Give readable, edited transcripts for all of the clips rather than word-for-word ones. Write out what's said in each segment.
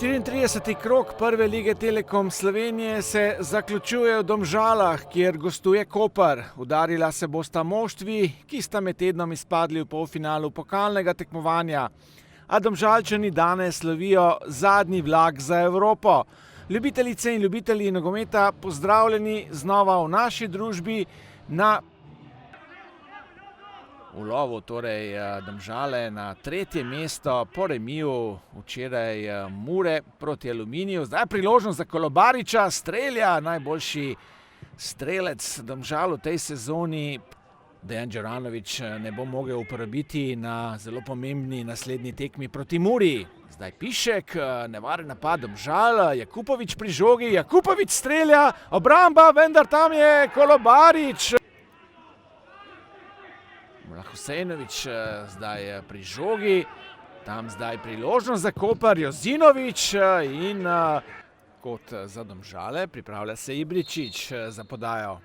34. krog prve lige Telekom Slovenije se zaključuje v Domžalah, kjer gostuje Koper. Udarila se bosta moštvi, ki sta med tednom izpadli v polfinalu pokalnega tekmovanja. A Domžalčani danes lovijo zadnji vlak za Evropo. Ljubiteljice in ljubitelji nogometa, pozdravljeni znova v naši družbi na ulovu, torej Domžale na tretje mesto po remiju včeraj Mure proti Aluminiju. Zdaj priložnost za Kolobariča, strelja, najboljši strelec Domžal v tej sezoni. Dejan Đuranović ne bo mogel uporabiti na zelo pomembni naslednji tekmi proti Muri. Zdaj Pišek, nevaren napad Domžal, Jakupović pri žogi, Jakupović strelja, obramba, vendar tam je Kolobarič. Husejnović zdaj pri žogi, tam zdaj priložnost za Koper, Jozinović in kot za Domžale pripravlja se Ibričić za podajo.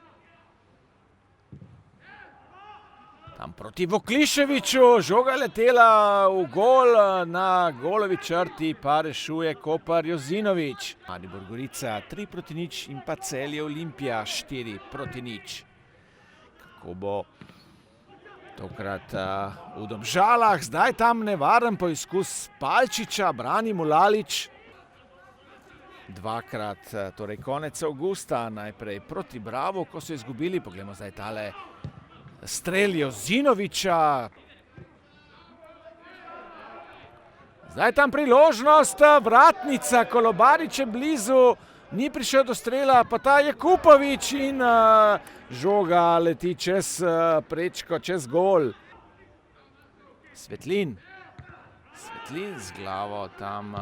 Tam proti Vukliševiću, žoga je letela v gol, na golovi črti pa rešuje Koper Jozinović. Maribor Gorica 3-0 in pa Celje Olimpija 4-0. Kako bo tokrat v Domžalah, zdaj tam nevaren poizkus Palčiča, brani Mulalić. Dvakrat, torej konec avgusta, najprej proti Bravo, ko so izgubili. Poglejmo zdaj tale strel Jozinovića. Zdaj tam priložnost, vratnica, Kolobarič je blizu, ni prišel do strela, pa ta Jakupović in žoga leti čez prečko, čez gol. Svetlin z glavo tam,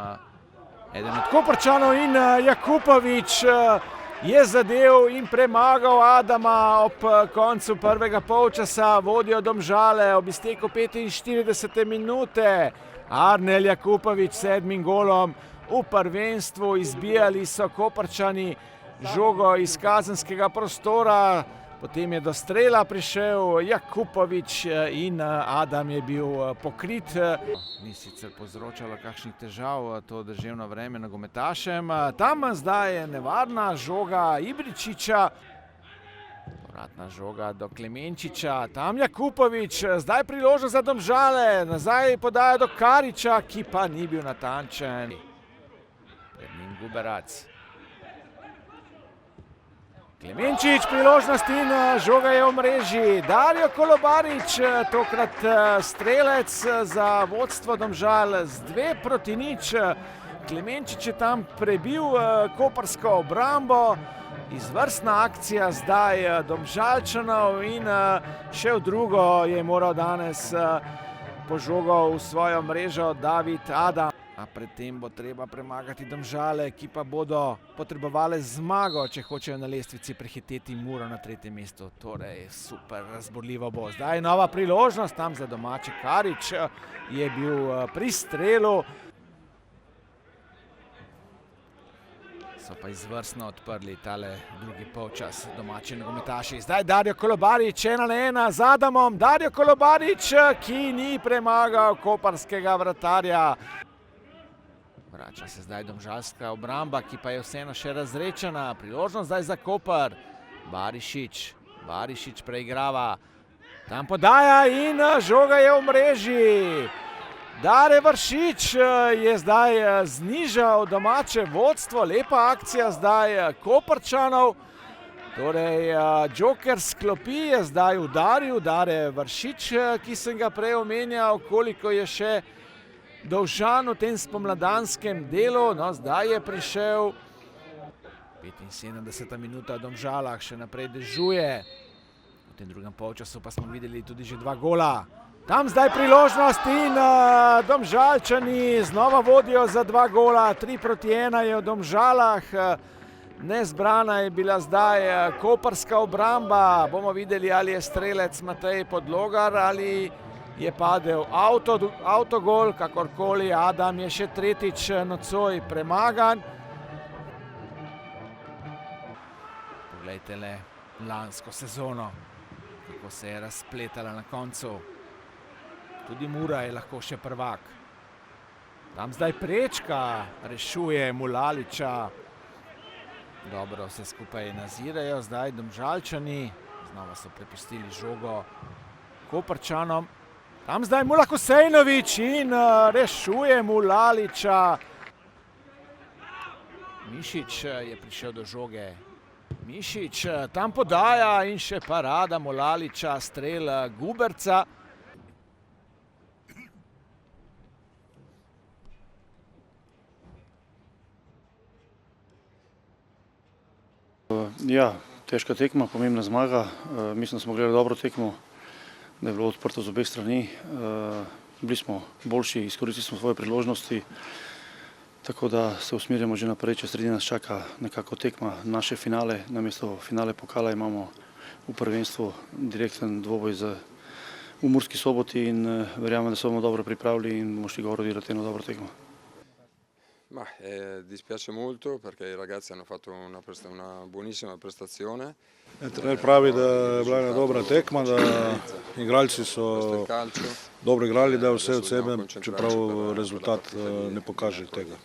eden od Koprčanov in Jakupović je zadev in premagal Adama ob koncu prvega polčasa. Vodijo Domžale ob izteku 45. minute. Arnel Jakupović s 7. golom v prvenstvu. Izbijali so Koprčani žogo iz kazenskega prostora, potem je do strela prišel Jakupović in Adam je bil pokrit. Ni sicer povzročalo kakšnih težav to deževno vreme nogometašem. Tam zdaj je nevarna žoga Ibričića. Povratna žoga do Klemenčiča, tam Jakupović, zdaj priložnost za Domžale, nazaj podaja do Kariča, ki pa ni bil natančen. Pred njim Guberac. Klemenčič, priložnost in žoga je v mreži. Dario Kolobarič, tokrat strelec za vodstvo Domžal z 2-0. Klemenčič je tam prebil koprsko obrambo. Izvrstna akcija zdaj Domžalčanov in še v drugo je moral danes po žogo v svojo mrežo David Adam. A predtem bo treba premagati Domžale, ki pa bodo potrebovali zmago, če hočejo na lestvici prehiteti Muro na tretje mesto. Torej, super razborljivo bo. Zdaj nova priložnost, tam za domače. Karič je bil pri strelu. So pa izvrstno odprli tale drugi polčas domači nogometaši. Zdaj Dario Kolobarič 1-1 z Adamom. Dario Kolobarič, ki ni premagal koprskega vratarja. Vrača se zdaj domžalska obramba, ki pa je vseeno še razrečena. Priložnost zdaj za Koper. Barišić preigrava. Tam podaja in žoga je v mreži. Dare Vršič je zdaj znižal domače vodstvo. Lepa akcija zdaj Koprčanov. Torej, Joker s klopi je zdaj udaril Dare Vršič, ki sem ga prej omenjal, koliko je še dolžan v tem spomladanskem delu. No, zdaj je prišel 75. minuta v Domžalah, še naprej dežuje. V tem drugem polčasu pa smo videli tudi že 2 gola. Tam zdaj priložnost in Domžalčani znova vodijo za 2 gola. 3-1 je v Domžalah. Nezbrana je bila zdaj koprska obramba. Bomo videli, ali je strelec Matej Podlogar ali je padel avtogol. Kakorkoli, Adam je še tretjič nocoj premagan. Poglejte le lansko sezono, kako se je razpletala na koncu. Tudi Mura je lahko še prvak. Tam zdaj prečka, rešuje Mulaliča. Dobro, vse skupaj nazirajo, zdaj Domžalčani. Znova so prepustili žogo Koprčanom. Tam zdaj Mula Kosejnović in rešuje Mulaliča. Mišič je prišel do žoge. Mišič tam podaja in še parada Mulaliča, strel Guberca. Ja, težka tekma, pomembna zmaga. Mislim, da smo gledali dobro tekmo, da je bilo odprto z obeh strani. Bili smo boljši, izkoristili smo svoje priložnosti, tako da se usmerjamo že naprej, čez 3 dni nas čaka nekako tekma naše finale. Namesto finale pokala imamo v prvenstvu direkten dvoboj v Murski Soboti in verjamem, da se bomo dobro pripravili in bomo šli gor odigrati eno dobro tekmo. Dispiace molto perché i ragazzi hanno fatto una buonissima prestazione. Trener pravi, da je bila ena dobra tekma, da igralci so dobro igrali, da vse od sebe, čeprav rezultat ne pokaže tega.